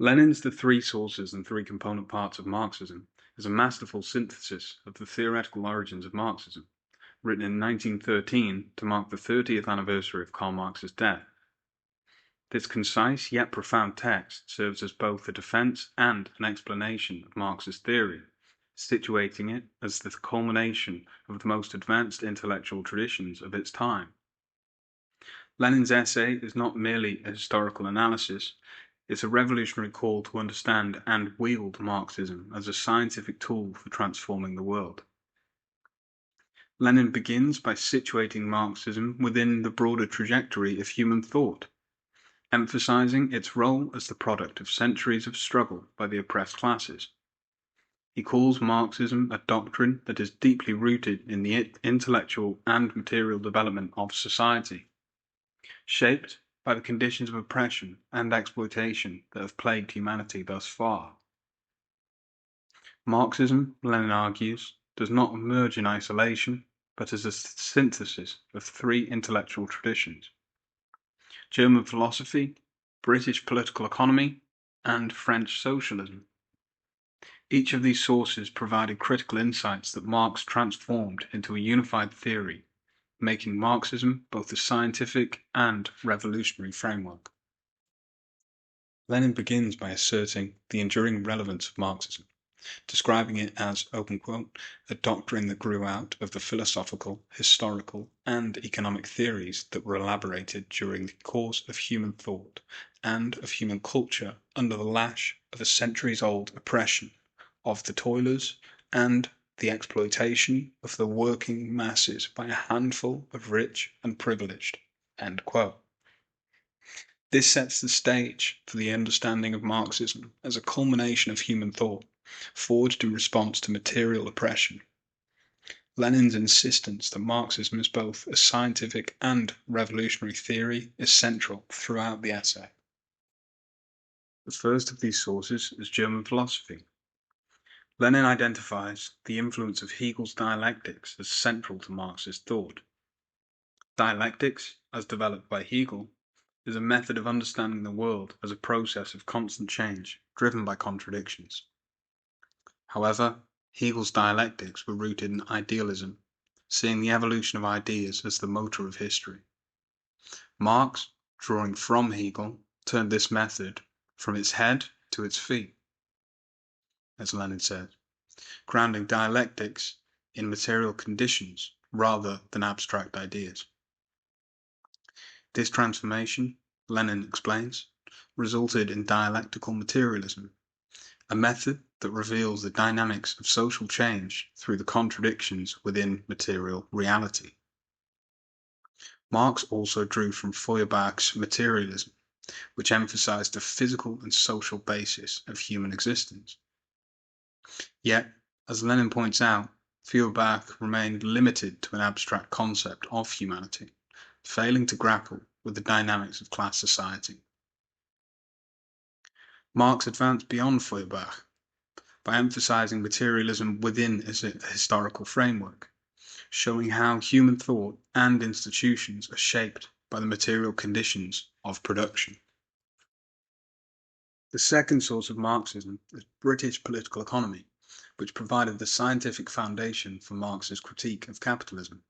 Lenin's The Three Sources and Three Component Parts of Marxism is a masterful synthesis of the theoretical origins of Marxism, written in 1913 to mark the 30th anniversary of Karl Marx's death. This concise yet profound text serves as both a defense and an explanation of Marx's theory, situating it as the culmination of the most advanced intellectual traditions of its time. Lenin's essay is not merely a historical analysis, it's a revolutionary call to understand and wield Marxism as a scientific tool for transforming the world. Lenin begins by situating Marxism within the broader trajectory of human thought, emphasizing its role as the product of centuries of struggle by the oppressed classes. He calls Marxism a doctrine that is deeply rooted in the intellectual and material development of society, shaped by the conditions of oppression and exploitation that have plagued humanity thus far. Marxism, Lenin argues, does not emerge in isolation, but as a synthesis of three intellectual traditions: German philosophy, British political economy, and French socialism. Each of these sources provided critical insights that Marx transformed into a unified theory, making Marxism both a scientific and revolutionary framework. Lenin begins by asserting the enduring relevance of Marxism, describing it as, open quote, a doctrine that grew out of the philosophical, historical, and economic theories that were elaborated during the course of human thought and of human culture under the lash of a centuries-old oppression of the toilers and the exploitation of the working masses by a handful of rich and privileged. End quote. This sets the stage for the understanding of Marxism as a culmination of human thought, forged in response to material oppression. Lenin's insistence that Marxism is both a scientific and revolutionary theory is central throughout the essay. The first of these sources is German philosophy. Lenin identifies the influence of Hegel's dialectics as central to Marxist thought. Dialectics, as developed by Hegel, is a method of understanding the world as a process of constant change, driven by contradictions. However, Hegel's dialectics were rooted in idealism, seeing the evolution of ideas as the motor of history. Marx, drawing from Hegel, turned this method from its head to its feet, as Lenin said, grounding dialectics in material conditions rather than abstract ideas. This transformation, Lenin explains, resulted in dialectical materialism, a method that reveals the dynamics of social change through the contradictions within material reality. Marx also drew from Feuerbach's Materialism, which emphasized the physical and social basis of human existence. Yet, as Lenin points out, Feuerbach remained limited to an abstract concept of humanity, failing to grapple with the dynamics of class society. Marx advanced beyond Feuerbach by emphasizing materialism within a historical framework, showing how human thought and institutions are shaped by the material conditions of production. The second source of Marxism is British political economy, which provided the scientific foundation for Marx's critique of capitalism.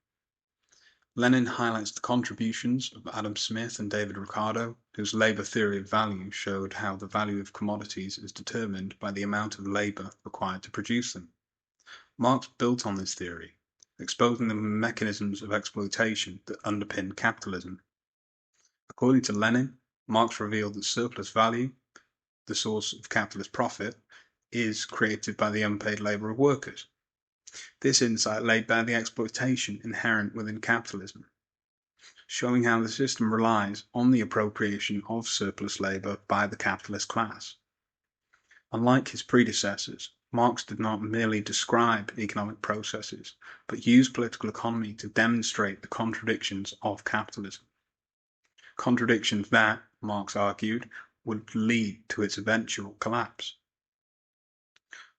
Lenin highlights the contributions of Adam Smith and David Ricardo, whose labor theory of value showed how the value of commodities is determined by the amount of labor required to produce them. Marx built on this theory, exposing the mechanisms of exploitation that underpin capitalism. According to Lenin, Marx revealed that surplus value, the source of capitalist profit, is created by the unpaid labor of workers. This insight laid bare the exploitation inherent within capitalism, showing how the system relies on the appropriation of surplus labor by the capitalist class. Unlike his predecessors, Marx did not merely describe economic processes, but used political economy to demonstrate the contradictions of capitalism. Contradictions that, Marx argued, would lead to its eventual collapse.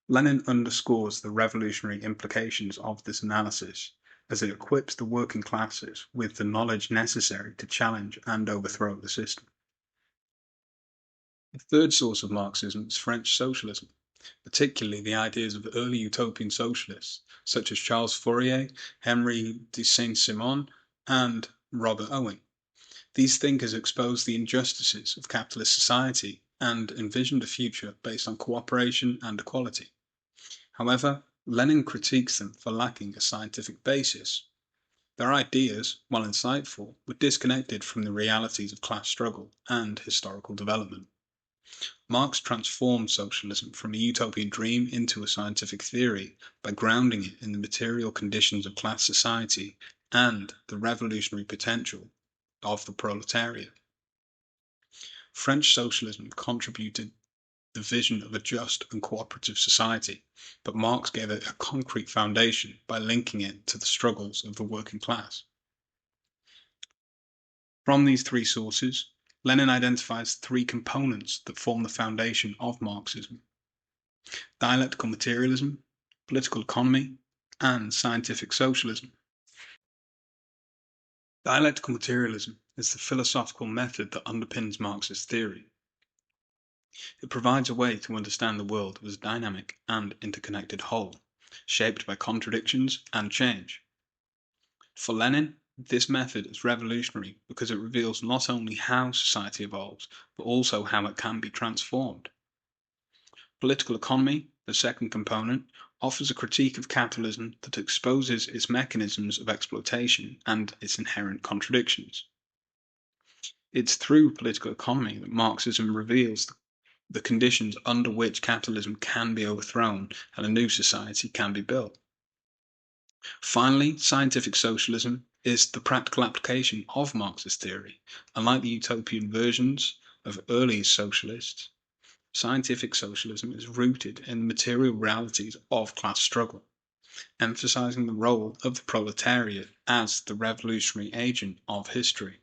Lenin underscores the revolutionary implications of this analysis as it equips the working classes with the knowledge necessary to challenge and overthrow the system. The third source of Marxism is French socialism, particularly the ideas of early utopian socialists such as Charles Fourier, Henri de Saint-Simon, and Robert Owen. These thinkers exposed the injustices of capitalist society and envisioned a future based on cooperation and equality. However, Lenin critiques them for lacking a scientific basis. Their ideas, while insightful, were disconnected from the realities of class struggle and historical development. Marx transformed socialism from a utopian dream into a scientific theory by grounding it in the material conditions of class society and the revolutionary potential of the proletariat. French socialism contributed the vision of a just and cooperative society, but Marx gave it a concrete foundation by linking it to the struggles of the working class. From these three sources, Lenin identifies three components that form the foundation of Marxism: dialectical materialism, political economy, and scientific socialism. Dialectical materialism is the philosophical method that underpins Marxist theory. It provides a way to understand the world as a dynamic and interconnected whole, shaped by contradictions and change. For Lenin, this method is revolutionary because it reveals not only how society evolves, but also how it can be transformed. Political economy, the second component, offers a critique of capitalism that exposes its mechanisms of exploitation and its inherent contradictions. It's through political economy that Marxism reveals the conditions under which capitalism can be overthrown and a new society can be built. Finally, scientific socialism is the practical application of Marxist theory. Unlike the utopian versions of early socialists, scientific socialism is rooted in the material realities of class struggle, emphasizing the role of the proletariat as the revolutionary agent of history.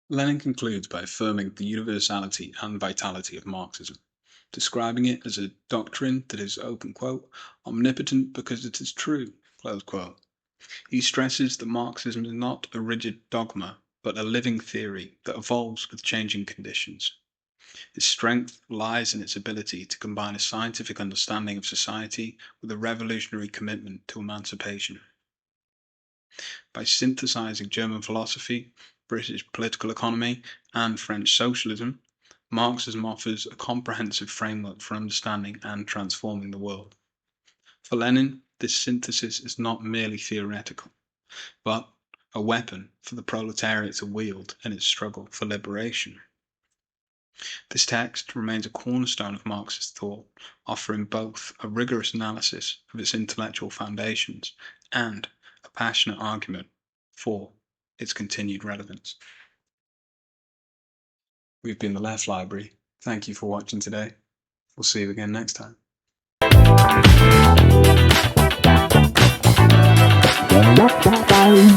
Lenin concludes by affirming the universality and vitality of Marxism, describing it as a doctrine that is, open quote, omnipotent because it is true, close quote. He stresses that Marxism is not a rigid dogma, but a living theory that evolves with changing conditions. Its strength lies in its ability to combine a scientific understanding of society with a revolutionary commitment to emancipation. By synthesizing German philosophy, British political economy, and French socialism, Marxism offers a comprehensive framework for understanding and transforming the world. For Lenin, this synthesis is not merely theoretical, but a weapon for the proletariat to wield in its struggle for liberation. This text remains a cornerstone of Marxist thought, offering both a rigorous analysis of its intellectual foundations and a passionate argument for its continued relevance. We've been the Left Library. Thank you for watching today. We'll see you again next time.